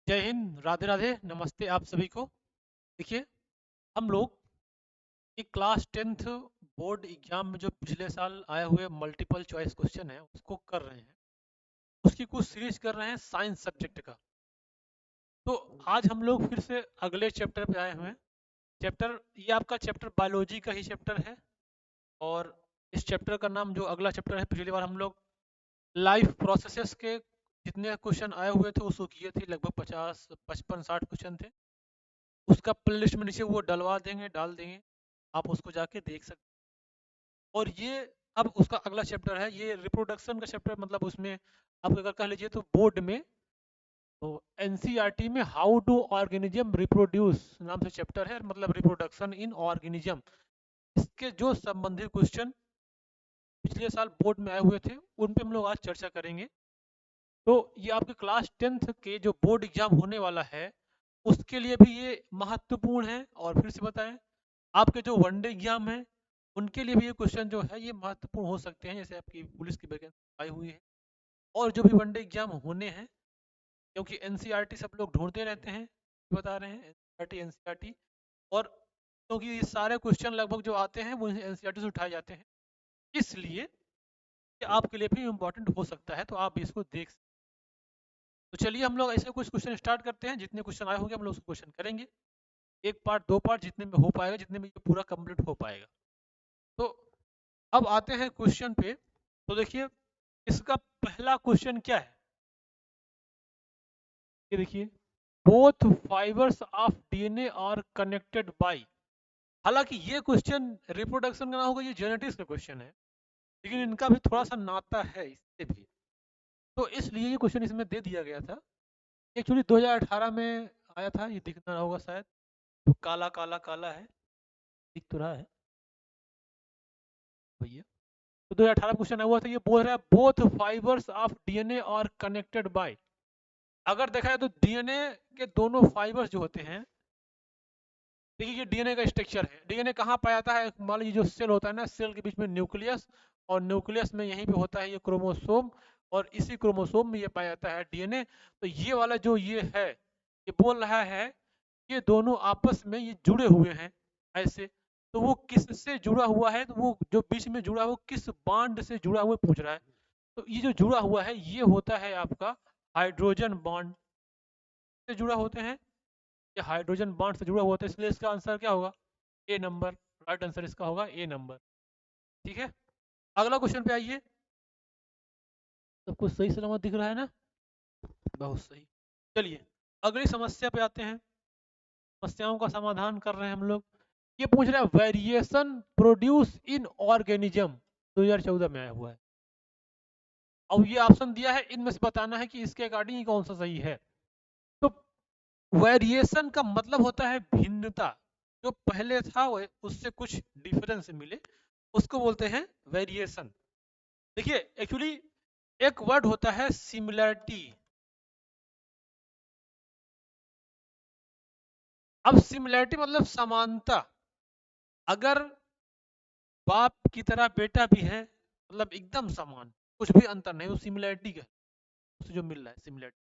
जय हिंद, राधे राधे, नमस्ते आप सभी को। देखिए, हम लोग एक क्लास 10th बोर्ड एग्जाम में जो पिछले साल आए हुए मल्टीपल चॉइस क्वेश्चन है उसको कर रहे हैं। उसकी कुछ सीरीज कर रहे हैं साइंस सब्जेक्ट का। तो आज हम लोग फिर से अगले चैप्टर पे आए हुए हैं। चैप्टर ये आपका चैप्टर बायोलॉजी का ही चैप्टर है। और इस चैप्टर का नाम जो अगला चैप्टर है, पिछली बार हम लोग लाइफ प्रोसेसेस के जितने क्वेश्चन आए हुए थे उसको किए थे, लगभग 50 55 60 क्वेश्चन थे। उसका प्लेलिस्ट में नीचे वो डलवा देंगे, डाल देंगे, आप उसको जाके देख सकते हैं। और ये अब उसका अगला चैप्टर है, ये रिप्रोडक्शन का चैप्टर। मतलब उसमें आप अगर कह लीजिए तो बोर्ड में, तो एनसीईआरटी में हाउ डू ऑर्गेनिज्म रिप्रोड्यूस नाम से चैप्टर है, मतलब रिप्रोडक्शन इन ऑर्गेनिज्म। इसके जो संबंधित क्वेश्चन पिछले साल बोर्ड में आए हुए थे उन पे हम लोग आज चर्चा करेंगे। तो ये आपके क्लास 10th के जो बोर्ड एग्जाम होने वाला है उसके लिए भी ये महत्वपूर्ण है। और फिर से बताएं, आपके जो वनडे एग्जाम है उनके लिए भी ये क्वेश्चन जो है ये महत्वपूर्ण हो सकते हैं, जैसे आपकी पुलिस की वैकेंसी आई हुई है और जो भी वनडे एग्जाम होने हैं। क्योंकि एनसीईआरटी सब लोग ढूंढते रहते हैं, बता रहे हैं एनसीईआरटी एनसीईआरटी। और क्योंकि ये सारे क्वेश्चन लगभग जो आते हैं वो एनसीईआरटी से उठाए जाते हैं, इसलिए ये आपके लिए भी इम्पोर्टेंट हो सकता है, तो आप भी इसको देख सकते हैं। तो चलिए हम लोग ऐसे कुछ क्वेश्चन स्टार्ट करते हैं। जितने क्वेश्चन आए होंगे हम लोग उसको क्वेश्चन करेंगे, एक पार्ट दो पार्ट जितने में हो पाएगा, जितने में ये पूरा कंप्लीट हो पाएगा। तो अब आते हैं क्वेश्चन पे। तो देखिए, इसका पहला क्वेश्चन क्या है, ये देखिए, both fibres of DNA are connected by. हालांकि ये क्वेश्चन रिप्रोडक्शन का ना होगा, ये जेनेटिक्स का क्वेश्चन है, लेकिन इनका भी थोड़ा सा नाता है इससे भी। तो इसलिए ये क्वेश्चन इसमें दे दिया गया था। एक्चुअली 2018 में आया था, ये दिख रहा होगा शायद, तो काला काला काला है, दिख तो रहा है भैया। तो 2018 क्वेश्चन हुआ था, ये बोल रहा है both fibres of DNA are connected by. अगर देखा जाए तो डीएनए के दोनों फाइबर्स जो होते हैं, देखिए ये डीएनए का स्ट्रक्चर है। डीएनए कहाँ पाया जाता है, मान लीजिए जो सेल होता है ना, सेल के बीच में न्यूक्लियस, और न्यूक्लियस में यहीं पे होता है ये क्रोमोसोम, और इसी क्रोमोसोम में ये पाया जाता है डीएनए। तो ये वाला जो ये है, ये बोल रहा है ये दोनों आपस में ये जुड़े हुए हैं ऐसे। तो वो किससे जुड़ा हुआ है, तो वो जो बीच में जुड़ा हुआ किस बांड से जुड़ा हुआ पूछ रहा है। तो ये जो जुड़ा हुआ है ये होता है आपका हाइड्रोजन बॉन्ड से जुड़ा होते हैं। ये हाइड्रोजन बॉन्ड से जुड़ा हुआ होता है, इसलिए इसका आंसर क्या होगा, ए नंबर। राइट आंसर इसका होगा ए नंबर। ठीक है, अगला क्वेश्चन पे आइए। सब कुछ सही सलामत दिख रहा है ना, बहुत सही। चलिए अगली समस्या पे आते हैं, समस्याओं का समाधान कर रहे हैं हम लोग। ये पूछ रहा है वेरिएशन प्रोड्यूस इन ऑर्गेनिज्म, 2014 में आया हुआ है। अब ये ऑप्शन दिया है, इनमें से बताना है कि इसके अकॉर्डिंग कौन सा सही है। तो वेरिएशन का मतलब होता है भिन्नता, जो पहले था वो उससे कुछ डिफरेंस मिले, उसको बोलते हैं वेरिएशन। देखिए एक्चुअली एक वर्ड होता है सिमिलैरिटी। अब सिमिलैरिटी मतलब समानता। अगर बाप की तरह बेटा भी है, मतलब एकदम समान, कुछ भी अंतर नहीं, वो सिमिलैरिटी का उससे जो मिल रहा है सिमिलैरिटी।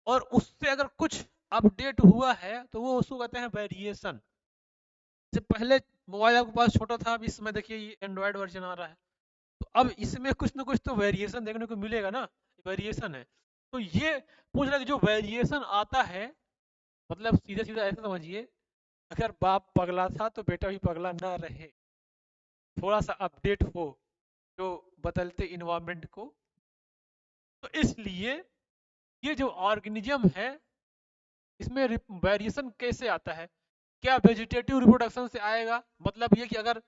और उससे अगर कुछ अपडेट हुआ है तो वो उसको कहते हैं वेरिएशन। जैसे पहले मोबाइल आपके पास छोटा था, अब इस समय देखिए ये एंड्रॉयड वर्जन आ रहा है, तो अब इसमें कुछ ना कुछ तो वेरिएशन देखने को मिलेगा ना, वेरिएशन है। तो ये पूछ रहा है कि जो वेरिएशन आता है, मतलब सीधे सीधे ऐसा समझिए, अगर बाप पगला था तो बेटा भी पगला ना रहे, थोड़ा सा अपडेट हो जो बदलते इन्वायरमेंट को। तो इसलिए ये जो ऑर्गेनिज्म है इसमें वेरिएशन कैसे आता है, क्या वेजिटेटिव रिप्रोडक्शन से आएगा। मतलब ये कि अगर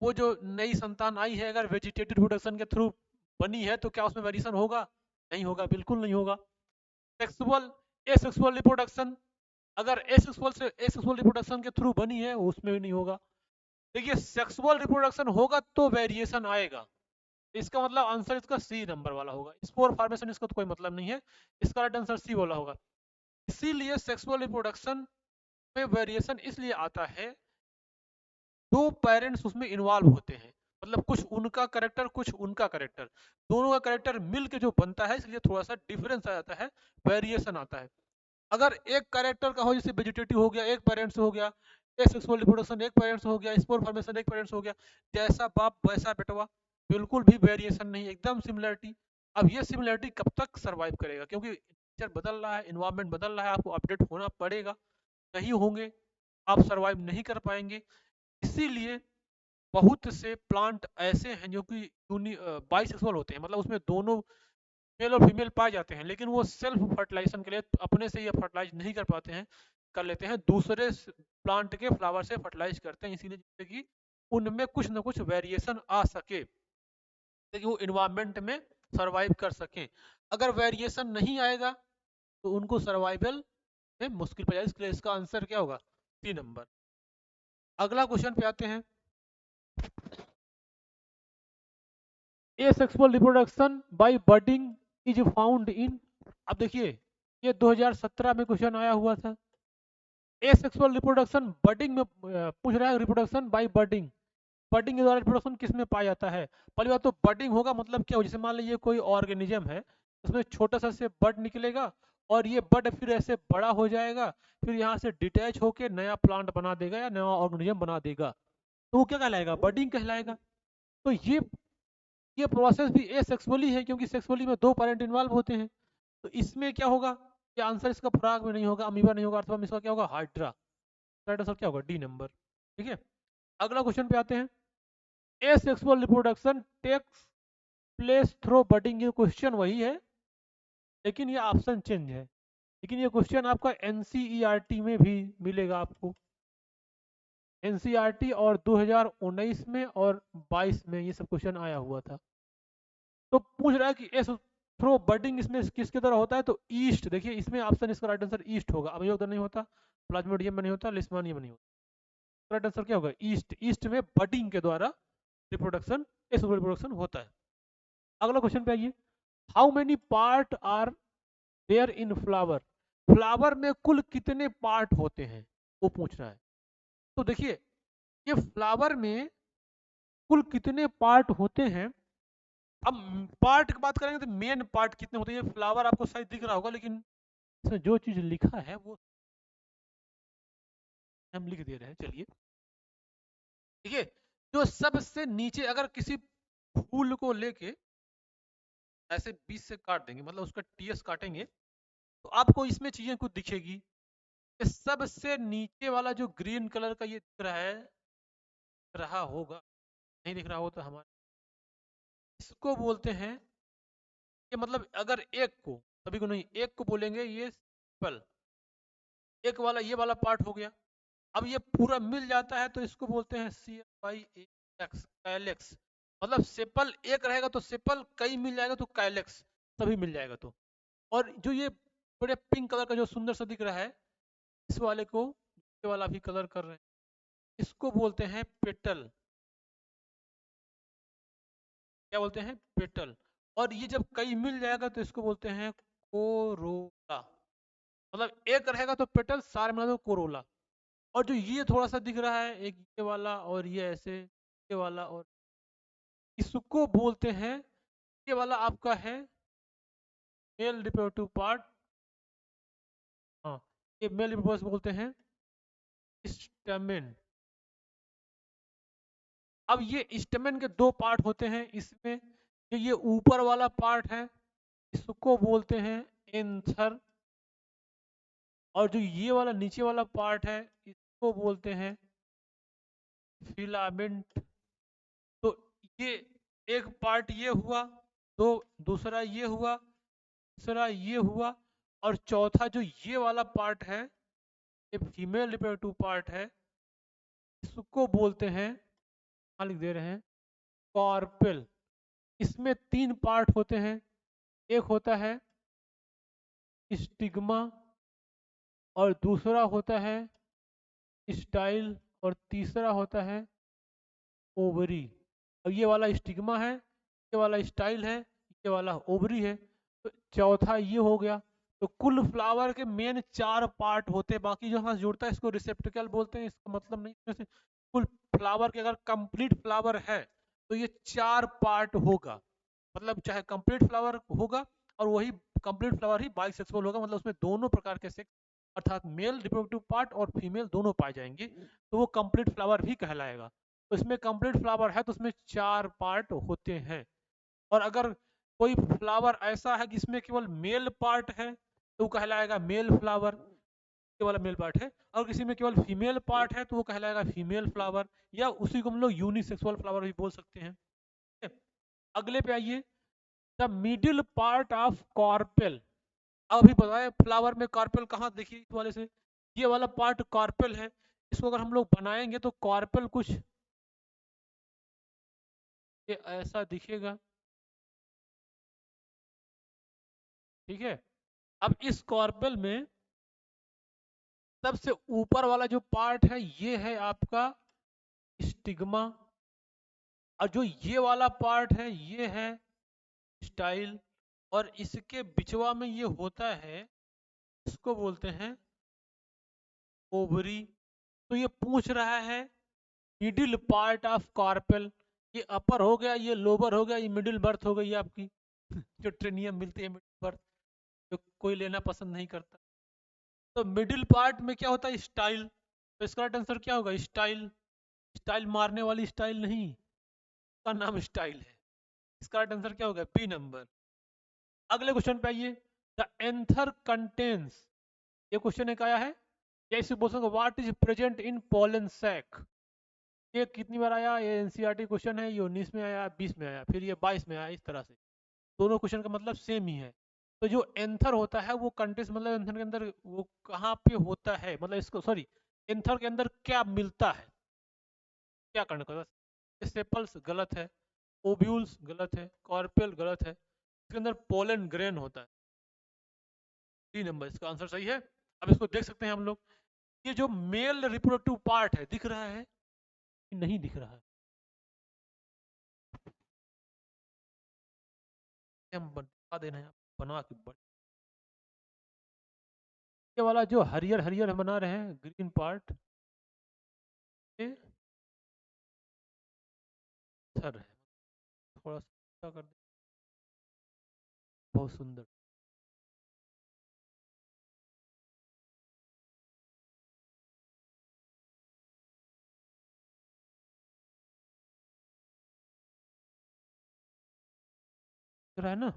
वो जो नई संतान आई है अगर वेजिटेटिव रिप्रोडक्शन के थ्रू बनी है तो क्या उसमें वेरिएशन होगा, नहीं होगा, बिल्कुल नहीं होगा। सेक्सुअल एसेक्सुअल रिप्रोडक्शन, अगर एसेक्सुअल रिप्रोडक्शन के थ्रू बनी है उसमें भी नहीं होगा। देखिए सेक्सुअल रिप्रोडक्शन होगा तो वेरिएशन आएगा, इसका मतलब आंसर इसका सी नंबर वाला होगा। स्पोर फॉर्मेशन इसका तो कोई मतलब नहीं है, इसका राइट आंसर सी वाला होगा। इसीलिए सेक्सुअल रिप्रोडक्शन में वेरिएशन इसलिए आता है, दो पेरेंट्स उसमें इन्वॉल्व होते हैं, मतलब कुछ उनका करेक्टर कुछ उनका करेक्टर, दोनों का करेक्टर मिल के जो बनता है, इसलिए थोड़ा सा डिफरेंस आ जाता है, वेरिएशन आता है। अगर एक कैरेक्टर का हो, जैसे वेजिटेटिव हो गया एक पेरेंट्स हो गया, सेक्सुअल रिप्रोडक्शन एक पेरेंट्स हो गया, स्पोर फॉर्मेशन एक पेरेंट्स हो गया, जैसा बाप वैसा बेटवा, बिल्कुल भी वेरिएशन नहीं, एकदम सिमिलरिटी। अब ये सिमिलरिटी कब तक सर्वाइव करेगा, क्योंकि नेचर बदल रहा है, इन्वायरमेंट बदल रहा है, आपको अपडेट होना पड़ेगा, नहीं होंगे आप सर्वाइव नहीं कर पाएंगे। इसीलिए बहुत से प्लांट ऐसे हैं जो कि बाइसेक्सुअल होते हैं, मतलब उसमें दोनों मेल और फीमेल पाए जाते हैं, लेकिन वो सेल्फ फर्टिलाइजेशन के लिए अपने से ये फर्टिलाइज नहीं कर पाते हैं, कर लेते हैं दूसरे प्लांट के फ्लावर से फर्टिलाइज करते हैं, इसीलिए जिससे कि उनमें कुछ ना कुछ वेरिएशन आ सके, ताकि वो इन्वायरमेंट में सर्वाइव कर सकें। अगर वेरिएशन नहीं आएगा तो उनको सर्वाइवल में मुश्किल पड़ जाएगी, इसके लिए इसका आंसर क्या होगा, 3 नंबर। अगला क्वेश्चन पे आते हैं, asexual reproduction by budding is found इन। अब देखिए ये 2017 में क्वेश्चन आया हुआ था। एसेक्सुअल रिप्रोडक्शन बडिंग में पूछ रहा है, रिप्रोडक्शन बाय बडिंग, बडिंग के द्वारा रिप्रोडक्शन किस में पाया जाता है। पहली बात तो बडिंग होगा मतलब क्या हो, जैसे मान लीजिए कोई ऑर्गेनिज्म है, उसमें छोटा सा से बड निकलेगा और ये बड फिर ऐसे बड़ा हो जाएगा, फिर यहाँ से डिटैच होके नया प्लांट बना देगा या नया ऑर्गेनिज्म बना देगा, तो वो क्या कहलाएगा, बडिंग कहलाएगा। तो ये प्रोसेस भी एसेक्सुअली है, क्योंकि सेक्सुअली में 2 पेरेंट इन्वॉल्व होते हैं। तो इसमें क्या होगा, ये आंसर इसका फ्रॉग में नहीं होगा, अमीबा नहीं होगा, अथवा इसका क्या होगा, हाइड्रा। राइट आंसर क्या होगा, डी नंबर। ठीक है, अगला क्वेश्चन पे आते हैं, asexual reproduction takes place through budding. ये क्वेश्चन वही है लेकिन ये ऑप्शन चेंज है, लेकिन ये क्वेश्चन आपका एनसीईआरटी में भी मिलेगा आपको, एनसीईआरटी और 2019 में और 22 में ये सब क्वेश्चन आया हुआ था। तो पूछ रहा है कि एस थ्रो बडिंग इसमें किसके तरह होता है, तो ईस्ट। देखिए इसमें ऑप्शन इसका राइट आंसर ईस्ट होगा, अभी उधर नहीं होता, प्लाज्मोडियम में नहीं होता, लिस्मानियम में नहीं होता, राइट आंसर क्या होगा, ईस्ट। ईस्ट में बडिंग के द्वारा रिप्रोडक्शन, एसेक्सुअल रिप्रोडक्शन होता है। अगला क्वेश्चन पे आइए, how many part are there in flower. Flower में कुल कितने पार्ट होते हैं वो पूछ रहा है। तो देखिए ये फ्लावर में कुल कितने पार्ट होते हैं, अब पार्ट की बात करेंगे तो मेन पार्ट कितने होते हैं, फ्लावर आपको शायद दिख रहा होगा, लेकिन इसमें जो चीज लिखा है वो हम लिख दे रहे हैं, चलिए। देखिए जो सबसे नीचे, अगर किसी फूल को लेके ऐसे बीच से काट देंगे, मतलब उसका टीएस काटेंगे, तो आपको इसमें चीजें कुछ दिखेगी। ये सबसे नीचे वाला जो ग्रीन कलर का ये दिख रहा है, रहा होगा, नहीं दिख रहा हो तो हमारे, इसको बोलते हैं, ये मतलब अगर एक को, सभी को नहीं, एक को बोलेंगे ये सिंपल, एक वाला ये वाला पार्ट हो गया। अब ये पूरा मिल जाता है तो इसको बोलते हैं CYAX, कैलेक्स। मतलब सेपल एक रहेगा तो सेपल, कई मिल जाएगा तो कैलेक्स, सभी मिल जाएगा तो। और जो ये बड़े पिंक कलर का जो सुंदर सा दिख रहा है, इस वाले को, ये वाला भी कलर कर रहे हैं, इसको बोलते हैं पेटल। क्या बोलते हैं, पेटल। और ये जब कई मिल जाएगा तो इसको बोलते हैं कोरोला। मतलब एक रहेगा तो पेटल, सारे मिला दो कोरोला। और जो ये थोड़ा सा दिख रहा है, एक ये वाला और ये ऐसे, ये वाला, और इसको बोलते हैं, ये वाला आपका है मेल रिप्रोडक्टिव पार्ट। हाँ, ये मेल रिप्रोडक्टिव बोलते हैं स्टेमेन। अब ये स्टेमेन के 2 पार्ट होते हैं इसमें, जो ये ऊपर वाला पार्ट है इसको बोलते हैं एंथर, और जो ये वाला नीचे वाला पार्ट है इसको बोलते हैं फिलामेंट। तो ये एक पार्ट ये हुआ, तो दूसरा ये हुआ, तीसरा ये हुआ, और चौथा जो ये वाला पार्ट है, ये फीमेल रिप्रोडक्टिव पार्ट है, इसको बोलते हैं, लिख दे रहे हैं, कॉर्पेल। इसमें 3 पार्ट होते हैं, एक होता है स्टिग्मा, और दूसरा होता है स्टाइल, और तीसरा होता है ओवरी। और ये वाला स्टिग्मा है, ये वाला स्टाइल है, ये वाला ओवरी है, तो चौथा ये हो गया। तो कुल फ्लावर के मेन 4 पार्ट होते हैं, बाकी जो हमारे जुड़ता है इसको रिसेप्टिकल बोलते हैं, इसका मतलब नहीं इसमें से कुल फ्लावर के अगर कंप्लीट फ्लावर है तो ये 4 पार्ट होगा, मतलब चाहे कंप्लीट फ्लावर होगा, और वही कंप्लीट फ्लावर ही बाइसेक्सुअल होगा, मतलब उसमें दोनों प्रकार के सेक्स अर्थात मेल रिप्रोडक्टिव पार्ट और फीमेल दोनों पाए जाएंगे, तो वो कंप्लीट फ्लावर भी कहलाएगा। तो इसमें कंप्लीट फ्लावर है तो उसमें 4 पार्ट होते हैं। और अगर कोई फ्लावर ऐसा है जिसमें केवल मेल पार्ट है तो वो कहलाएगा मेल फ्लावर, केवल मेल पार्ट है। और किसी में केवल फीमेल पार्ट है तो वो कहलाएगा फीमेल फ्लावर, या उसी को हम लोग यूनिसेक्सुअल फ्लावर भी बोल सकते हैं। ठीक है? अगले पे आइए, द मिडिल पार्ट ऑफ कॉर्पेल। अभी बताए फ्लावर में कार्पेल कहाँ देखिए इस वाले से, ये वाला पार्ट कार्पेल है। इसको अगर हम लोग बनाएंगे तो कार्पेल कुछ ये ऐसा दिखेगा। ठीक है, अब इस कार्पेल में सबसे ऊपर वाला जो पार्ट है ये है आपका स्टिग्मा, और जो ये वाला पार्ट है ये है स्टाइल, और इसके बिचवा में ये होता है, इसको बोलते हैं ओवरी। तो ये पूछ रहा है मिडिल पार्ट ऑफ कार्पेल, ये अपर हो गया, ये लोअर हो गया, ये मिडिल बर्थ हो गई आपकी जो ट्रेनियम मिलती है मिडिल बर्थ, जो कोई लेना पसंद नहीं करता। तो मिडिल पार्ट में क्या होता है स्टाइल, तो इसका राइट आंसर क्या होगा स्टाइल। स्टाइल मारने वाली स्टाइल नहीं, इसका नाम स्टाइल है। इसका राइट आंसर क्या होगा बी नंबर। अगले क्वेश्चन पे आइए, द एंथर कंटेन्स, ये क्वेश्चन एक आया है, या इसे बोल सकते what is present in pollen sac. ये कितनी बार आया, ये एनसीईआरटी क्वेश्चन है, ये 19 में आया, 20 में आया, फिर ये 22 में आया, इस तरह से दोनों क्वेश्चन का मतलब सेम ही है। तो जो एंथर होता है वो कंटेंट्स मतलब एंथर के अंदर वो कहाँ पे होता है, मतलब इसको सॉरी एंथर के अंदर क्या मिलता है, क्या करने का, सेपल्स गलत है, ओब्यूल्स गलत है, कॉर्पेल गलत है, इसके अंदर पोलन ग्रेन होता है। 3 नंबर इसका आंसर सही है। अब इसको देख सकते हैं हम लोग, ये जो मेल रिप्रोडक्टिव पार्ट है दिख रहा है नहीं दिख रहा है, हम बता देना है बना के ये वाला जो हरियर हरियर बना रहे हैं ग्रीन पार्ट, ये सर है, थोड़ा सा कर दे, बहुत सुंदर दिख रहा है ना।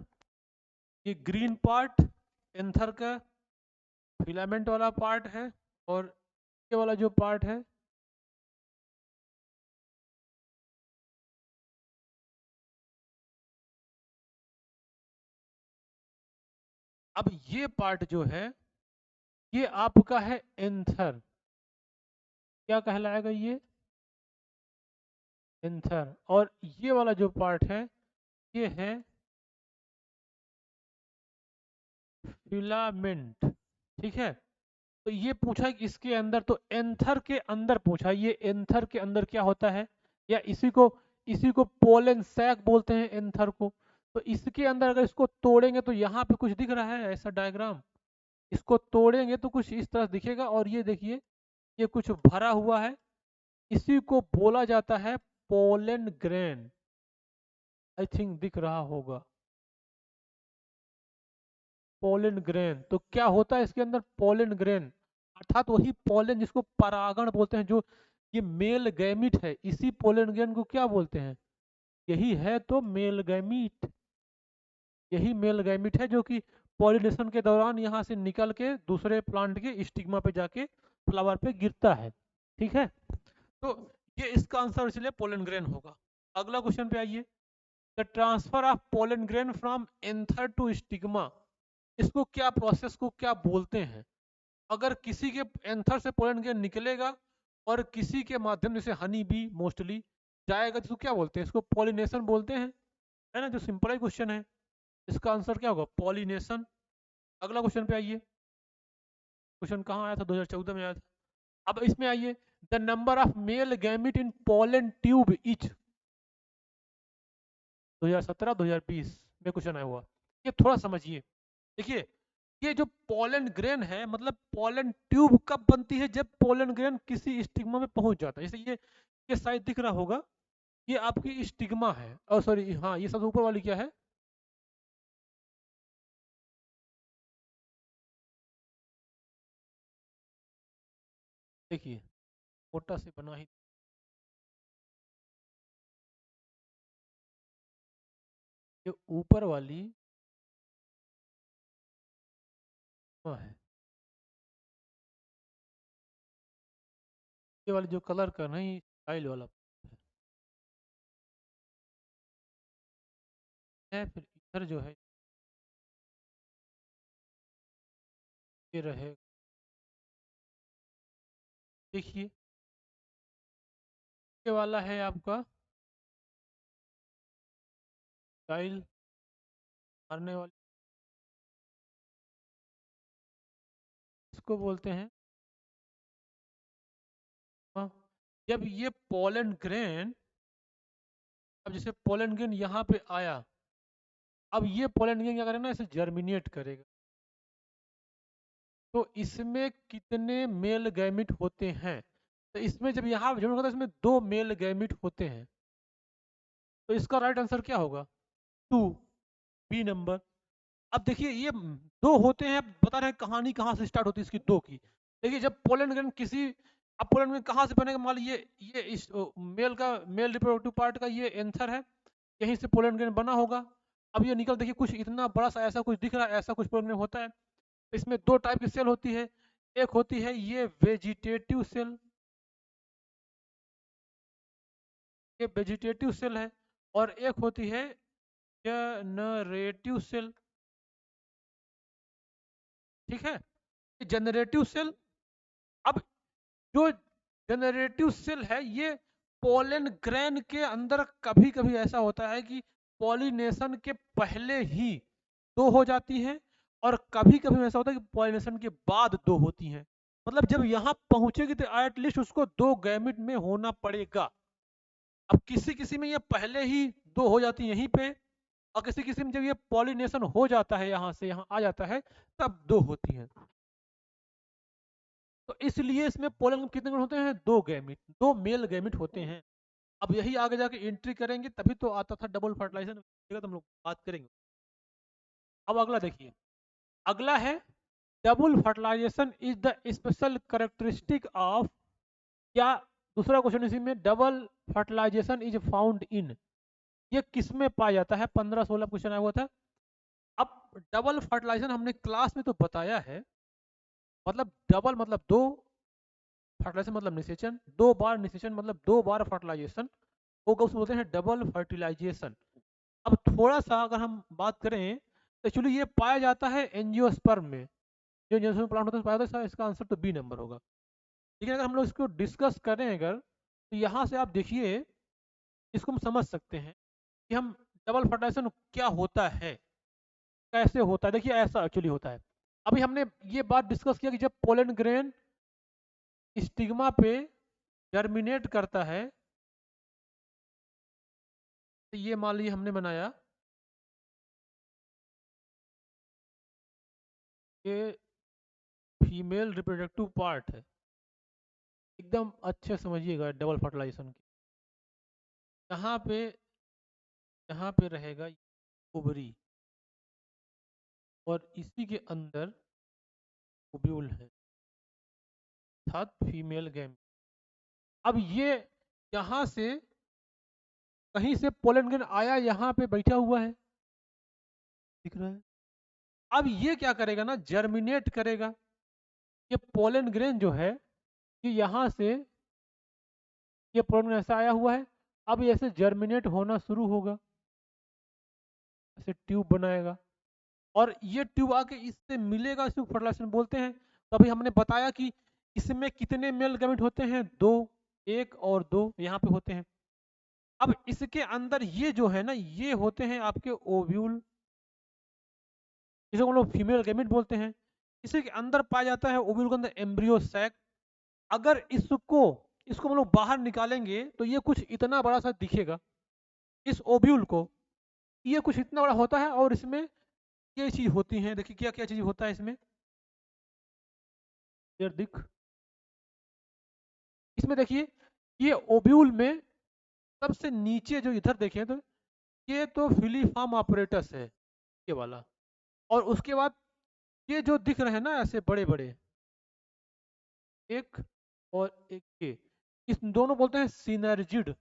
ये ग्रीन पार्ट एंथर का फिलामेंट वाला पार्ट है, और ये वाला जो पार्ट है अब ये पार्ट जो है ये आपका है एंथर, क्या कहलाएगा ये एंथर, और ये वाला जो पार्ट है ये है फिलामेंट। ठीक है, तो ये पूछा कि इसके अंदर, तो एंथर के अंदर पूछा, ये एंथर के अंदर क्या होता है, या इसी को पोलन सैक बोलते हैं एंथर को। तो इसके अंदर अगर इसको तोड़ेंगे तो यहाँ पे कुछ दिख रहा है ऐसा डायग्राम, इसको तोड़ेंगे तो कुछ इस तरह दिखेगा, और ये देखिए ये कुछ भरा हुआ है, इसी को बोला जाता है पोलन ग्रेन। आई थिंक दिख रहा होगा पोलन ग्रेन। तो क्या होता है इसके अंदर पोलन ग्रेन, अर्थात वही पोलन जिसको परागण बोलते हैं, जो ये मेल गैमिट है, इसी पोलन ग्रेन को क्या बोलते हैं, यही है तो मेल गैमिट, यही मेल गैमिट है जो कि पॉलिनेशन के दौरान यहाँ से निकल के दूसरे प्लांट के स्टिग्मा पे जाके फ्लावर पे गिरता है। ठीक है, तो ये इसका आंसर इसलिए पोलन ग्रेन होगा। अगला क्वेश्चन पे आइए, the transfer of pollen grain from anther to stigma, इसको क्या प्रोसेस को क्या बोलते हैं। अगर किसी के एंथर से पोलन ग्रेन निकलेगा और किसी के माध्यम जैसे हनी बी मोस्टली जाएगा, तो क्या बोलते हैं, इसको पॉलिनेशन बोलते हैं, है ना, जो सिंपल ही क्वेश्चन है। इसका आंसर क्या होगा पॉलिनेशन। अगला क्वेश्चन पे आइए, क्वेश्चन कहाँ आया था 2014 में आया था। अब इसमें आइए, the number of male gamete in pollen tube etch, 2017-2020 में क्वेश्चन आया हुआ। ये थोड़ा समझिए, देखिए ये जो पोलन ग्रेन है मतलब पोलन ट्यूब कब बनती है, जब पोलन ग्रेन किसी स्टिग्मा में पहुंच जाता है। जैसे ये शायद दिख रहा होगा, ये आपकी स्टिग्मा है, और सॉरी हाँ ये सबसे ऊपर वाली क्या है, देखिए मोटा से बना ही, ये ऊपर वाली वह है, ये वाली जो कलर का नहीं स्टाइल वाला है। फिर इधर जो है ये रहे, देखिए ये वाला है आपका स्टाइल मारने वाली, इसको बोलते हैं। हाँ, जब ये पोलन ग्रेन, अब जैसे पोलन ग्रेन यहाँ पे आया, अब ये पोलन ग्रेन क्या करेगा ना, इसे जर्मिनेट करेगा। तो इसमें कितने मेल गैमिट होते हैं? तो इसमें जब यहाँ जर्मिनेट होता है इसमें 2 मेल गैमिट होते हैं। तो इसका राइट आंसर क्या होगा? 2, बी नंबर। अब देखिए ये 2 होते हैं, अब बता रहे हैं कहानी कहाँ से स्टार्ट होती है इसकी 2 की। देखिए जब पोलन ग्रेन किसी, अब पोलन ग्रेन कहाँ से बनेगा, मान लीजिए ये इस मेल का, मेल रिप्रोडक्टिव पार्ट का ये आंसर है, यहीं से पोलन ग्रेन बना होगा। अब ये निकल, देखिए कुछ इतना बड़ा सा ऐसा कुछ दिख रहा है, ऐसा कुछ पोलन ग्रेन होता है। इसमें 2 टाइप की सेल होती है, एक होती है ये वेजिटेटिव सेल, ये वेजिटेटिव सेल है, और एक होती है जनरेटिव सेल। ठीक है, जनरेटिव सेल। अब जो जनरेटिव सेल है ये पोलन ग्रेन के अंदर कभी कभी ऐसा होता है कि पॉलिनेशन के पहले ही 2 हो जाती हैं, और कभी कभी ऐसा होता है कि पॉलिनेशन के बाद 2 होती हैं। मतलब जब यहाँ पहुंचेगी तो एटलीस्ट उसको 2 गैमेट में होना पड़ेगा। अब किसी किसी में ये पहले ही 2 हो जाती है यहीं पे, और किसी किसी में जब ये पॉलिनेशन हो जाता है यहाँ से यहाँ आ जाता है तब 2 होती हैं। तो इसलिए इसमें पोलन में कितने गुण होते हैं? 2 गैमिट, 2 मेल गैमिट होते हैं। अब यही आगे जाके एंट्री करेंगे तभी तो आता था डबल फर्टिलाइजेशन, तो हम लोग बात करेंगे। अब अगला देखिए, अगला है double fertilisation is the special characteristic of, क्या दूसरा क्वेश्चन इसी में, double fertilisation is found in, ये किस में पाया जाता है? 15-16 क्वेश्चन आया हुआ था। अब डबल फर्टिलाइजेशन हमने क्लास में तो बताया है, मतलब डबल मतलब 2, फर्टिलाइजेशन मतलब निषेचन, 2 बार निषेचन मतलब 2 बार फर्टिलाइजेशन होगा, उसको बोलते हैं डबल फर्टिलाइजेशन। अब थोड़ा सा अगर हम बात करें तो एक्चुअली ये पाया जाता है एंजियोस्पर्म में, जो एंजियोस्पर्म प्लांट होता है पाया जाता है, इसका आंसर तो बी नंबर होगा। लेकिन अगर हम लोग इसको डिस्कस करें अगर, तो यहाँ से आप देखिए, इसको हम समझ सकते हैं कि हम डबल फर्टिलाइजेशन क्या होता है, कैसे होता है। देखिए ऐसा एक्चुअली होता है, अभी हमने ये बात डिस्कस किया कि जब पोलन ग्रेन स्टिग्मा पे जर्मिनेट करता है, तो ये मान लीजिए हमने बनाया, ये फीमेल रिप्रोडक्टिव पार्ट है, एकदम अच्छे समझिएगा डबल फर्टिलाइजेशन की। यहाँ पे, यहाँ पे रहेगा ओवरी, और इसी के अंदर ओव्यूल है, अर्थात फीमेल गैम। अब ये यहाँ से कहीं से पोलन ग्रेन आया, यहाँ पे बैठा हुआ है, दिख रहा है। अब ये क्या करेगा ना, जर्मिनेट करेगा। ये पोलन ग्रेन जो है ये यहाँ से, ये पोलन ग्रेन ऐसा आया हुआ है, अब ये ऐसे जर्मिनेट होना शुरू होगा, ऐसे ट्यूब बनाएगा, और ये ट्यूब आके इससे मिलेगा, इसको फर्टिलाइजेशन बोलते हैं। तो अभी हमने बताया कि इसमें कितने मेल गैमेट होते हैं? 2, 1 और 2 यहाँ पे होते हैं। अब इसके अंदर ये जो है ना, ये होते हैं आपके ओव्यूल, जिसे हम लोग फीमेल गैमेट बोलते हैं। इसी के अंदर पाया जाता है ओव्यूल के अंदर एम्ब्रियो सैक। अगर इसको इसको हम लोग बाहर निकालेंगे तो ये कुछ इतना बड़ा सा दिखेगा, इस ओव्यूल को, ये कुछ इतना बड़ा होता है, और इसमें ये चीज होती है, देखिए क्या क्या चीज होता है इसमें, दिख, इसमें देखिए ये ओव्यूल में सबसे नीचे जो इधर देखें तो ये तो फिलीफार्म ऑपरेटस है, ये वाला, और उसके बाद ये जो दिख रहे हैं ना ऐसे बड़े बड़े, एक और एक इस दोनों बोलते हैं सिनर्जिड।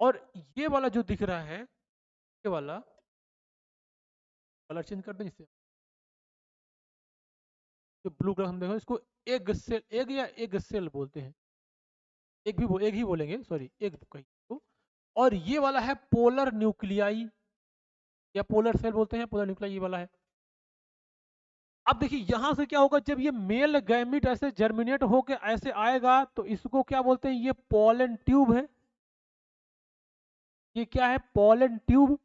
और ये वाला जो दिख रहा है, ये वाला कलर चेंज कर दें इससे, जो ब्लू कलर हम देखो इसको एग सेल, एग या एग सेल बोलते हैं, एक ही बोलेंगे, सॉरी एग कहीं तो। और ये वाला है पोलर न्यूक्लियाई या पोलर सेल बोलते हैं, पोलर न्यूक्लियाई ये वाला है। अब देखिए यहां से क्या होगा, जब ये मेल गैमिट ऐसे जर्मिनेट होके ऐसे आएगा तो इसको क्या बोलते हैं, ये पोलन ट्यूब है। ये क्या है, पोलन ट्यूब।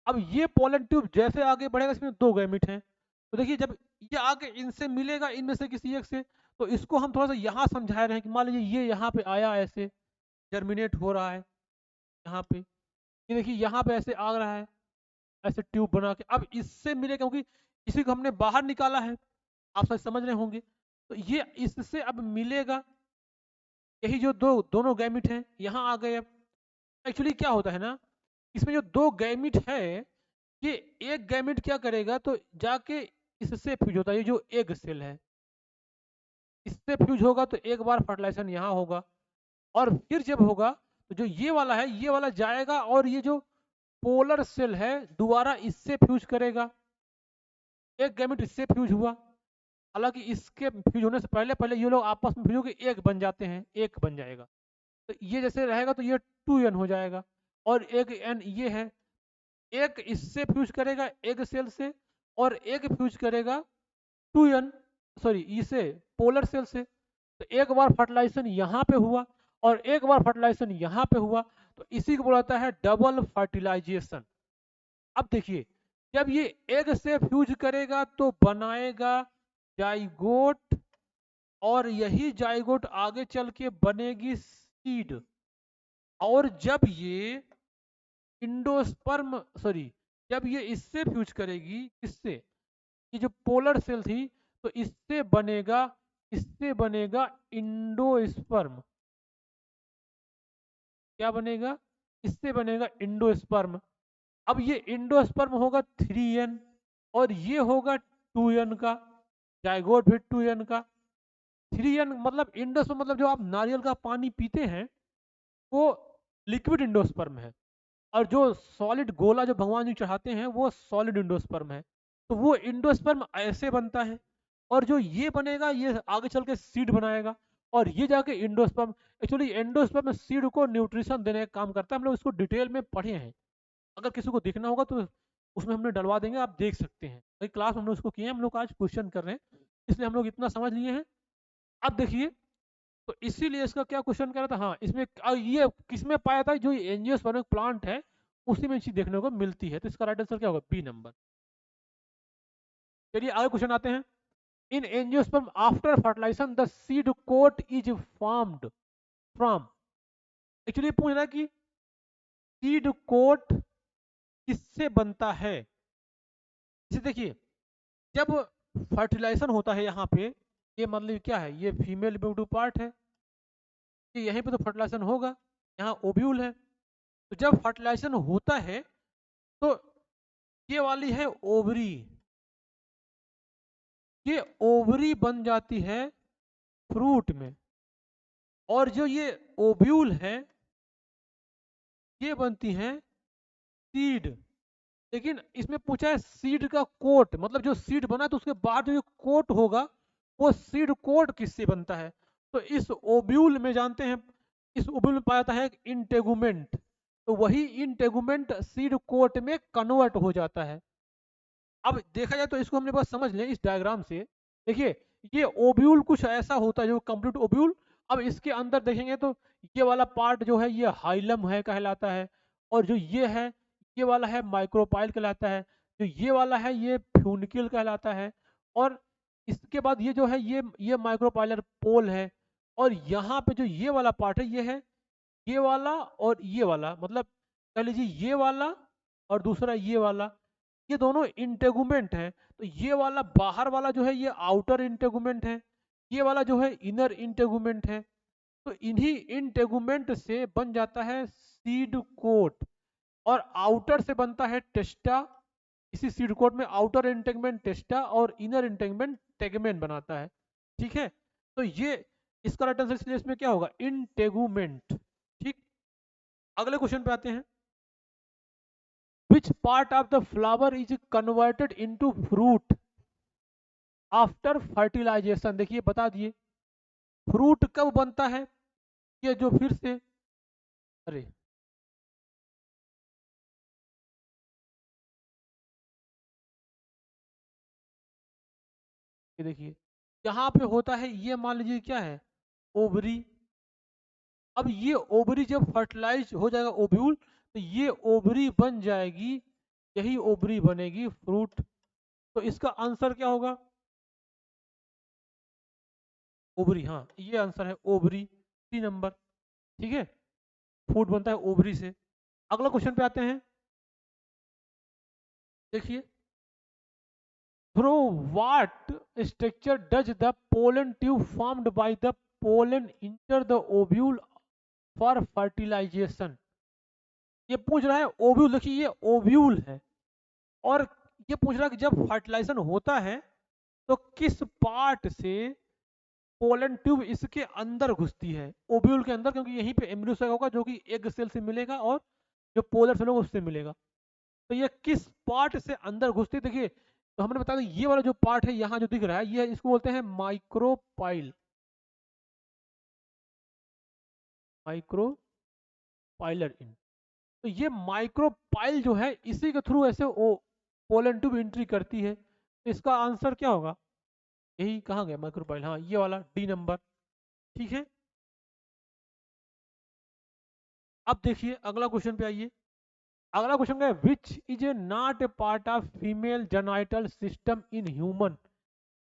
अब ये पोलन ट्यूब जैसे आगे बढ़ेगा, इसमें दो गैमिट हैं, तो देखिए जब ये आगे इनसे मिलेगा, इनमें से किसी एक से, तो इसको हम थोड़ा सा यहाँ समझा रहे हैं कि मान लीजिए ये यहाँ पे आया, ऐसे जर्मिनेट हो रहा है यहाँ पे, ये देखिए यहाँ पे ऐसे आ रहा है, ऐसे ट्यूब बना के। अब इससे मिले, क्योंकि इसी को हमने बाहर निकाला है, आप सब समझ रहे होंगे, तो ये इससे अब मिलेगा, यही जो दोनों गैमिट हैं यहाँ आ गए। अब एक्चुअली क्या होता है ना, इसमें जो दो गैमिट है, ये एक गैमिट क्या करेगा, तो जाके इससे फ्यूज होता है, ये जो एग सेल है इससे फ्यूज होगा, तो एक बार फर्टिलाइजेशन यहाँ होगा, और फिर जब होगा तो जो ये वाला है, ये वाला जाएगा और ये जो पोलर सेल है दोबारा इससे फ्यूज करेगा। एक गैमेट इससे फ्यूज हुआ, हालांकि इसके फ्यूज होने से पहले पहले ये लोग आपस में फ्यूज होकर एक बन जाते हैं, एक बन जाएगा, तो ये जैसे रहेगा तो ये 2n हो जाएगा। और एक n ये है, एक इससे फ्यूज करेगा एक सेल से, और एक फ्यूज करेगा 2n, सॉरी इसे पोलर सेल से। तो एक बार फर्टिलाइजेशन यहाँ पे हुआ और एक बार फर्टिलाइजेशन यहाँ पे हुआ, तो इसी को बोला जाता है डबल फर्टिलाइजेशन। अब देखिए जब ये एग से फ्यूज करेगा तो बनाएगा जाइगोट, और यही जाइगोट आगे चल के बनेगी सीड। और जब ये इंडोस्पर्म, सॉरी जब ये इससे फ्यूज करेगी, किससे, ये जो पोलर सेल थी, तो इससे बनेगा इंडोस्पर्म। क्या बनेगा, इससे बनेगा इंडोस्पर्म। अब ये इंडोस्पर्म होगा 3n, और ये होगा 2n का, जाइगोट फिर 2n का। 3n मतलब इंडोस्पर्म, मतलब जो आप नारियल का पानी पीते हैं वो लिक्विड इंडोस्पर्म है, और जो सॉलिड गोला जो भगवान जी चढ़ाते हैं वो सॉलिड इंडोस्पर्म है। तो वो इंडोस्पर्म ऐसे बनता है, और जो ये बनेगा ये आगे चल के सीड बनाएगा, और ये जाके इंडोस्पर्म। एक्चुअली एंडोस्पर्म सीड को न्यूट्रिशन देने का काम करता है, हम लोग इसको डिटेल में पढ़े हैं, अगर किसी को देखना होगा तो उसमें हमने डलवा देंगे, आप देख सकते हैं, भाई क्लास हम लोग उसको किए हैं, हम लोग आज क्वेश्चन कर रहे हैं, इसलिए हम लोग इतना समझ लिए हैं। अब देखिए, तो इसीलिए इसका क्या क्वेश्चन कर रहा था, हाँ इसमें ये किसमें पाया था, जो एंजियोस्पर्मिक प्लांट है उसी में चीज देखने को मिलती है, तो इसका राइट आंसर क्या होगा, बी नंबर। चलिए आगे क्वेश्चन आते हैं। In angiosperm after fertilisation the seed coat is formed from. Actually पूछ रहा है कि सीड कोट किससे बनता है। इसे देखिए, जब फर्टिलाइजेशन होता है यहाँ पे, ये मतलब क्या है, ये फीमेल रिप्रोडक्टिव पार्ट है, कि यहीं पे तो फर्टिलाइजेशन होगा, यहाँ ओव्यूल है। तो जब फर्टिलाइजेशन होता है तो ये वाली है ओवरी, ये ओवरी बन जाती है फ्रूट में, और जो ये ओव्यूल है ये बनती हैं सीड। लेकिन इसमें पूछा है सीड का कोट, मतलब जो सीड बना तो उसके बाद जो ये कोट होगा वो सीड कोट किससे बनता है, तो इस ओव्यूल में जानते हैं, इस ओव्यूल में पाया जाता है इंटेगुमेंट, तो वही इंटेगुमेंट सीड कोट में कन्वर्ट हो जाता है। अब देखा जाए तो इसको हमने बस समझ लें इस डायग्राम से। देखिए ये ओव्यूल कुछ ऐसा होता है जो कंप्लीट ओव्यूल। अब इसके अंदर देखेंगे तो ये वाला पार्ट जो है ये हाइलम है कहलाता है, और जो ये है ये वाला है माइक्रोपाइल कहलाता है, जो ये वाला है ये फ्यूनिक्यूल कहलाता है, और इसके बाद ये जो है ये माइक्रोपाइलर पोल है, और यहाँ पे जो ये वाला पार्ट है ये है ये वाला और ये वाला, मतलब कह लीजिए ये वाला और दूसरा ये वाला, ये दोनों इंटेगुमेंट हैं। तो ये वाला बाहर वाला जो है ये आउटर इंटेगुमेंट है, ये वाला जो है इनर इंटेगुमेंट है। तो इन्हीं इंटेगुमेंट से बन जाता है सीड कोट, और आउटर से बनता है टेस्टा। इसी सीड कोट में आउटर इंटेगमेंट टेस्टा और इनर इंटेगमेंट टेगमेंट बनाता है, ठीक है। तो ये इसका राइट आंसर इसलिए इसमें क्या होगा, इंटेगुमेंट। ठीक, अगले क्वेश्चन पे आते हैं। Which part of the flower is converted into fruit after fertilisation. देखिए बता दिए, फ्रूट कब बनता है, ये जो फिर से, अरे ये देखिए यहाँ पे होता है, ये मान लीजिए क्या है, ओवरी। अब ये ओवरी जब फर्टिलाइज हो जाएगा ओव्यूल, तो ये ओवरी बन जाएगी, यही ओवरी बनेगी फ्रूट। तो इसका आंसर क्या होगा, ओवरी। हाँ ये आंसर है ओवरी, 3 नंबर। ठीक है, फूड बनता है ओवरी से। अगला क्वेश्चन पे आते हैं। देखिए, through what structure does the pollen tube formed by the pollen enter the ovule for fertilisation. ये पूछ रहा है ओव्यूल, देखिए ये ओव्यूल है, और ये पूछ रहा है कि जब फर्टिलाइजेशन होता है तो किस पार्ट से पोलन ट्यूब इसके अंदर घुसती है, ओव्यूल के अंदर, क्योंकि यहीं पे एम्ब्रियो होगा जो कि एग सेल से मिलेगा और जो पोलर सेल होगा उससे मिलेगा। तो ये किस पार्ट से अंदर घुसती है, देखिए तो हमने बता दिया ये वाला जो पार्ट है यहाँ जो दिख रहा है, ये इसको बोलते हैं माइक्रोपाइल। माइक्रोपाइलर इन, तो ये माइक्रोपाइल जो है इसी के थ्रू ऐसे वो पोलन ट्यूब एंट्री करती है। तो इसका आंसर क्या होगा, यही कहाँ गया माइक्रोपाइल, हाँ ये वाला, D नंबर। ठीक है, अब देखिए अगला क्वेश्चन पे आइए। अगला क्वेश्चन क्या है, which is a not a part of female genital system in human.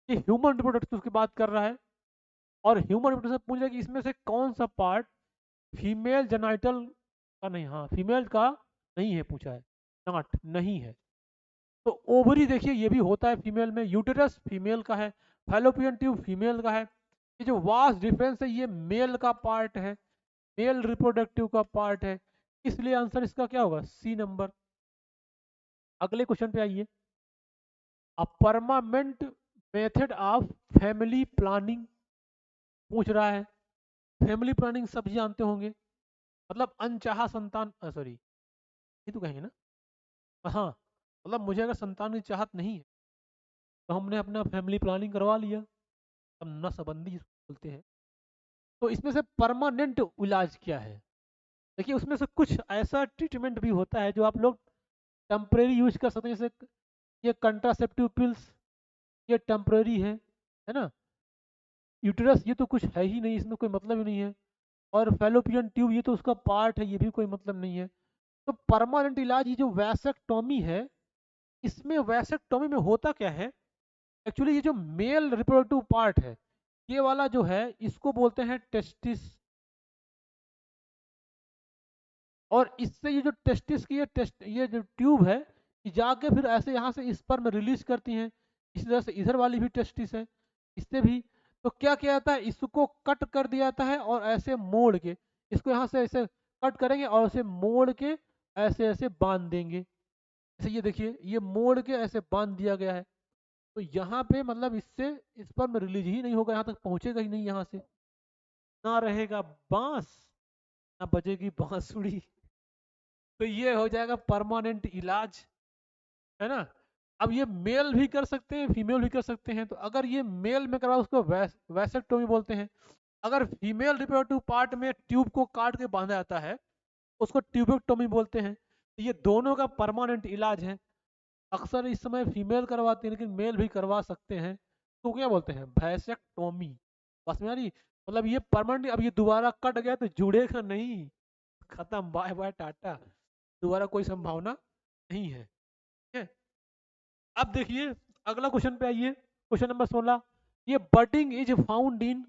ये ह्यूमन रिप्रोडक्टिव की बात कर रहा है, और ह्यूमन रिप्रोडक्टिव पूछ रहा है कि इसमें से कौन सा पार्ट फीमेल जेनाइटल का नहीं, हाँ फीमेल का नहीं है पूछा है, नॉट नहीं है। तो ओवरी देखिए ये भी होता है फीमेल में, यूटेरस फीमेल का है, फैलोपियन ट्यूब फीमेल का है। ये जो वास्ट डिफरेंस है ये मेल का पार्ट है, मेल रिप्रोडक्टिव का पार्ट है, इसलिए आंसर इसका क्या होगा, C नंबर। अगले क्वेश्चन पे आइए। A permanent method of family planning पूछ रहा है। फैमिली प्लानिंग सब जानते होंगे, मतलब अनचाहा संतान, सॉरी ये तो कहेंगे ना, हाँ मतलब मुझे अगर संतान की चाहत नहीं है तो हमने अपना फैमिली प्लानिंग करवा लिया, हम नसबंदी जिसको बोलते हैं। तो इसमें से परमानेंट इलाज क्या है, देखिए उसमें से कुछ ऐसा ट्रीटमेंट भी होता है जो आप लोग टेम्परेरी यूज कर सकते हैं, जैसे ये कंट्रासेप्टिव पिल्स, ये टेम्परेरी है ना। यूटेरस ये तो कुछ है ही नहीं, इसमें कोई मतलब ही नहीं है। और फैलोपियन ट्यूब ये तो उसका पार्ट है, ये भी कोई मतलब नहीं है। तो परमानेंट इलाज ये जो वैसेक्टोमी है, इसमें वैसेक्टोमी में होता क्या है, एक्चुअली ये जो मेल रिप्रोडक्टिव पार्ट है ये वाला जो है इसको बोलते हैं टेस्टिस। और इससे ये जो टेस्टिस की ये जो ट्यूब है, ये जाके फिर ऐसे यहाँ से स्पर्म रिलीज करती हैं। इसी तरह से इधर वाली भी टेस्टिस है, इससे भी। तो क्या किया जाता है, इसको कट कर दिया जाता है और ऐसे मोड़ के इसको यहाँ से ऐसे कट करेंगे और ऐसे मोड़ के ऐसे ऐसे बांध देंगे। जैसे ये देखिए ये मोड़ के ऐसे बांध दिया गया है। तो यहाँ पे मतलब इससे स्पर्म रिलीज ही नहीं होगा, यहाँ तक पहुँचेगा ही नहीं, यहाँ से ना रहेगा बांस ना बजेगी बांसुरी। तो ये हो जाएगा परमानेंट इलाज, है ना। अब ये मेल भी कर सकते हैं फीमेल भी कर सकते हैं। तो अगर ये मेल में करवा उसको वैसेक्टोमी बोलते हैं। अगर फीमेल रिप्रोडक्टिव पार्ट में ट्यूब को काट के बांधा जाता है उसको ट्यूबेक्टोमी बोलते हैं। तो ये दोनों का परमानेंट इलाज है। अक्सर इस समय फीमेल करवाती है लेकिन मेल भी करवा सकते हैं, तो क्या बोलते हैं, वैसेक्टोमी। बस में यारी मतलब ये परमानेंट, अब ये दोबारा कट गया तो जुड़ेगा नहीं, खत्म, बाय बाय टाटा, दोबारा कोई संभावना नहीं है। ठीक है, अब देखिए अगला क्वेश्चन पे आइए, क्वेश्चन नंबर 16। ये budding is found in,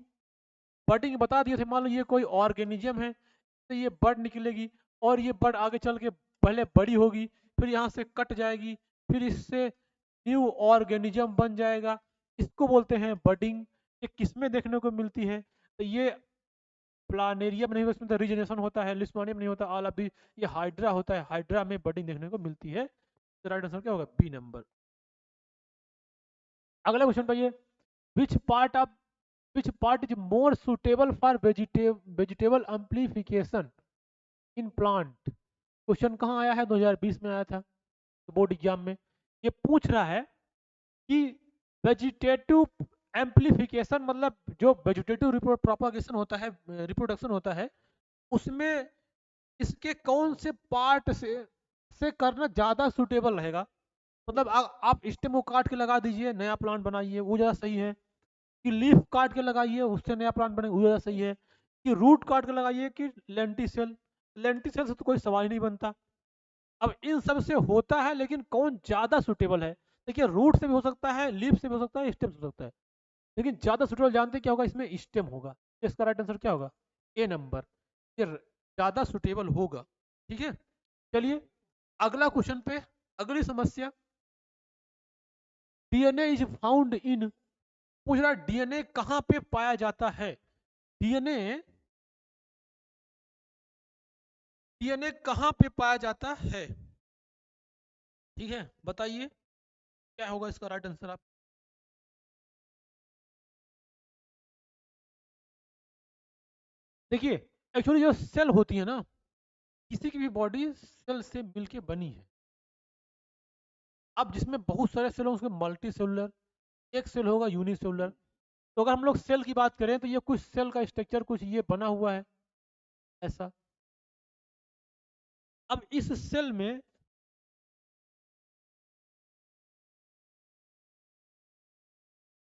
budding बता दिए थे, मान लो ये कोई ऑर्गेनिज्म है तो ये बड निकलेगी, और ये बड आगे चल के पहले बड़ी होगी, फिर यहाँ से कट जाएगी, फिर इससे न्यू ऑर्गेनिज्म बन जाएगा, इसको बोलते हैं बडिंग। ये किस में देखने को मिलती है, तो ये प्लानेरियम नहीं, उसमें तो रीजनेशन होता है, लिस्मानियम नहीं होता, आला भी, ये हाइड्रा होता है, हाइड्रा में बडिंग देखने को मिलती है। तो राइट आंसर क्या होगा, B नंबर। अगला क्वेश्चन पाइए। विच part of which part is more suitable for vegetable amplification in plant. Question कहाँ आया है? 2020 में आया था बोर्ड एग्जाम में। ये पूछ रहा है कि वेजिटेटिव एम्प्लीफिकेशन मतलब जो वेजिटेटिव प्रोपागेशन होता है, रिप्रोडक्शन होता है, उसमें इसके कौन से पार्ट से करना ज़्यादा सूटेबल रहेगा। मतलब आप स्टेम को काट के लगा दीजिए, नया प्लांट बनाइए, वो ज़्यादा सही है, कि लीफ काट के लगाइए उससे नया प्लांट बनेगा, वो ज़्यादा सही है, कि रूट काट के लगाइए, कि लेंटिसेल। लेंटिसेल से तो कोई सवाल ही नहीं बनता। अब इन सब से होता है, लेकिन कौन ज़्यादा सूटेबल है? देखिए, रूट से भी हो सकता है, लीफ से भी हो सकता है, स्टेम से हो सकता है, लेकिन ज़्यादा सूटेबल जानते क्या होगा? इसमें स्टेम होगा। इसका राइट आंसर क्या होगा? ए नंबर, ये ज़्यादा सूटेबल होगा। ठीक है, चलिए अगला क्वेश्चन पे, अगली समस्या। डीएनए इज फाउंड इन, पूछ रहा डीएनए कहाँ पे पाया जाता है? डीएनए डीएनए कहाँ पे पाया जाता है? ठीक है, बताइए क्या होगा इसका राइट आंसर। आप देखिए, एक्चुअली जो सेल होती है ना, किसी की भी बॉडी सेल से मिलके बनी है। अब जिसमें बहुत सारे सेल होंगे उसमें मल्टी सेलुलर, एक सेल होगा यूनिसेलुलर। तो अगर हम लोग सेल की बात करें तो ये कुछ सेल का स्ट्रक्चर कुछ ये बना हुआ है ऐसा। अब इस सेल में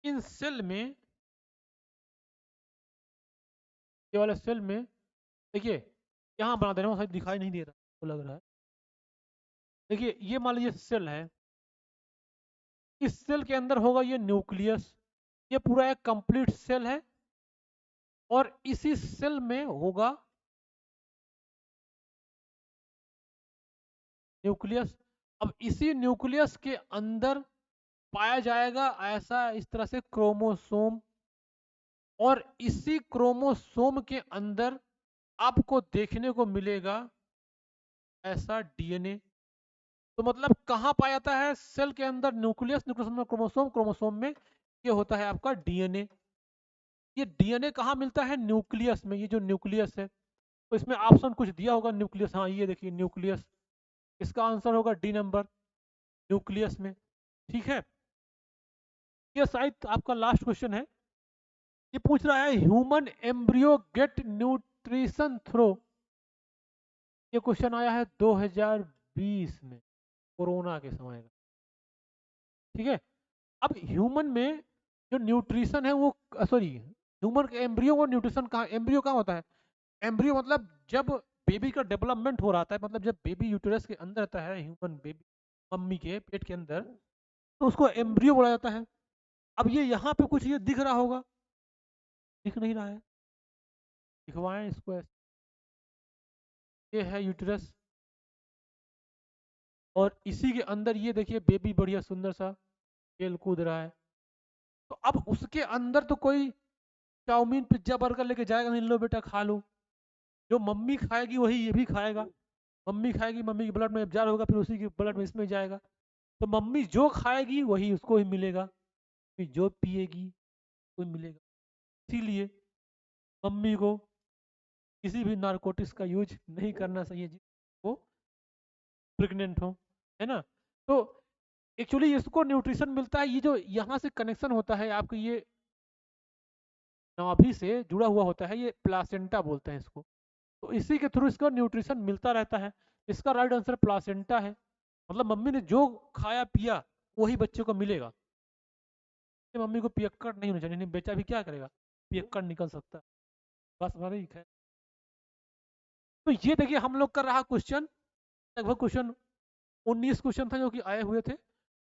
इन सेल में ये वाले सेल में देखिए, यहाँ बना दे रहा हूँ, शायद दिखाई नहीं दे रहा तो लग रहा है। देखिए, ये मान लीजिए सेल है, इस सेल के अंदर होगा ये न्यूक्लियस, ये पूरा एक कंप्लीट सेल है, और इसी सेल में होगा न्यूक्लियस। अब इसी न्यूक्लियस के अंदर पाया जाएगा ऐसा इस तरह से क्रोमोसोम, और इसी क्रोमोसोम के अंदर आपको देखने को मिलेगा ऐसा डीएनए। तो मतलब कहाँ पाया जाता है? सेल के अंदर न्यूक्लियस, न्यूक्लियस में क्रोमोसोम, क्रोमोसोम में ये होता है आपका डीएनए। ये डीएनए कहाँ मिलता है? न्यूक्लियस में। ये जो न्यूक्लियस है, तो इसमें ऑप्शन कुछ दिया होगा न्यूक्लियस, हाँ ये देखिए न्यूक्लियस, इसका आंसर होगा डी नंबर, न्यूक्लियस में। ठीक है, ये शायद आपका लास्ट क्वेश्चन है। ये पूछ रहा है human embryo get nutrition through. ये क्वेश्चन आया है 2020 में, कोरोना के समय का। ठीक है, अब ह्यूमन में जो न्यूट्रिशन है वो, सॉरी, ह्यूमन के एम्ब्रियो को न्यूट्रिशन कहाँ, एम्ब्रियो कहाँ होता है? एम्ब्रियो मतलब जब बेबी का डेवलपमेंट हो रहा था, मतलब जब बेबी यूटेरस के अंदर रहता है, ह्यूमन बेबी मम्मी के पेट के अंदर, तो उसको एम्ब्रियो बोला जाता है। अब ये यहाँ पे कुछ ये दिख रहा होगा, दिख नहीं रहा है, दिखवाएं इसको ऐसे। ये है यूटेरस, और इसी के अंदर ये देखिए बेबी बढ़िया सुंदर सा खेल कूद रहा है। तो अब उसके अंदर तो कोई चाउमीन पिज्जा बर्गर लेके जाएगा नहीं, लो बेटा खा लो। जो मम्मी खाएगी वही ये भी खाएगा। मम्मी खाएगी, मम्मी के ब्लड में एब्जॉर्ब होगा, फिर उसी के ब्लड में इसमें जाएगा। तो मम्मी जो खाएगी वही उसको ही मिलेगा, फिर जो पिएगी वो मिलेगा। इसीलिए मम्मी को किसी भी नारकोटिक्स का यूज नहीं करना चाहिए वो प्रेग्नेंट हो, है ना। तो एक्चुअली इसको न्यूट्रिशन मिलता है, ये जो यहाँ से कनेक्शन होता है आपके ये नाभि से जुड़ा हुआ होता है, ये प्लासेंटा बोलते हैं इसको। तो इसी के थ्रू इसको न्यूट्रिशन मिलता रहता है। इसका राइट आंसर प्लासेंटा है। मतलब मम्मी ने जो खाया पिया वही बच्चे को मिलेगा। मम्मी को पियक्कड़ नहीं होना चाहिए, नहीं बेचा भी क्या करेगा, पियक्कड़ निकल सकता है। बस हमारी है। तो ये देखिए हम लोग कर रहा क्वेश्चन, लगभग क्वेश्चन 19 क्वेश्चन था जो कि आए हुए थे,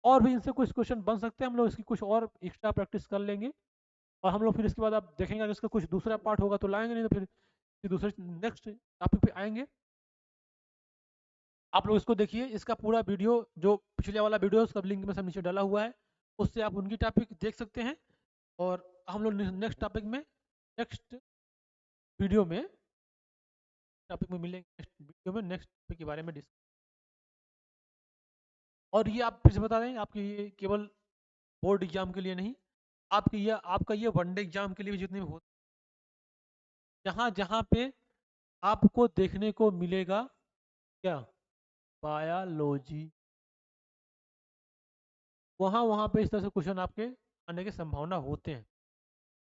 और भी इनसे कुछ क्वेश्चन बन सकते हैं। हम लोग इसकी कुछ और एक्स्ट्रा प्रैक्टिस कर लेंगे, और हम लोग फिर इसके बाद आप देखेंगे अगर इसका कुछ दूसरा पार्ट होगा तो लाएंगे, नहीं तो फिर दूसरे नेक्स्ट टॉपिक पे आएंगे। आप लोग इसको देखिए, इसका पूरा वीडियो जो पिछले वाला वीडियो है उसका लिंक में सब नीचे डाला हुआ है, उससे आप उनकी टॉपिक देख सकते हैं। और हम लोग नेक्स्ट टॉपिक में, नेक्स्ट वीडियो में, टॉपिक में मिलेंगे, नेक्स्ट वीडियो में नेक्स्ट टॉपिक के बारे में डिस्कस। और ये आप फिर से बता दें, आपके ये केवल बोर्ड एग्जाम के लिए नहीं, आपका ये वनडे एग्जाम के लिए भी जितने भी होते, जहाँ जहाँ पे आपको देखने को मिलेगा क्या, बायोलॉजी, वहाँ वहाँ पे इस तरह से क्वेश्चन आपके आने की संभावना होते हैं,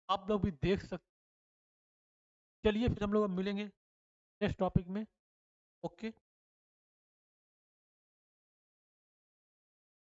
आप लोग भी देख सकते। चलिए फिर हम लोग अब मिलेंगे नेक्स्ट टॉपिक में। ओके।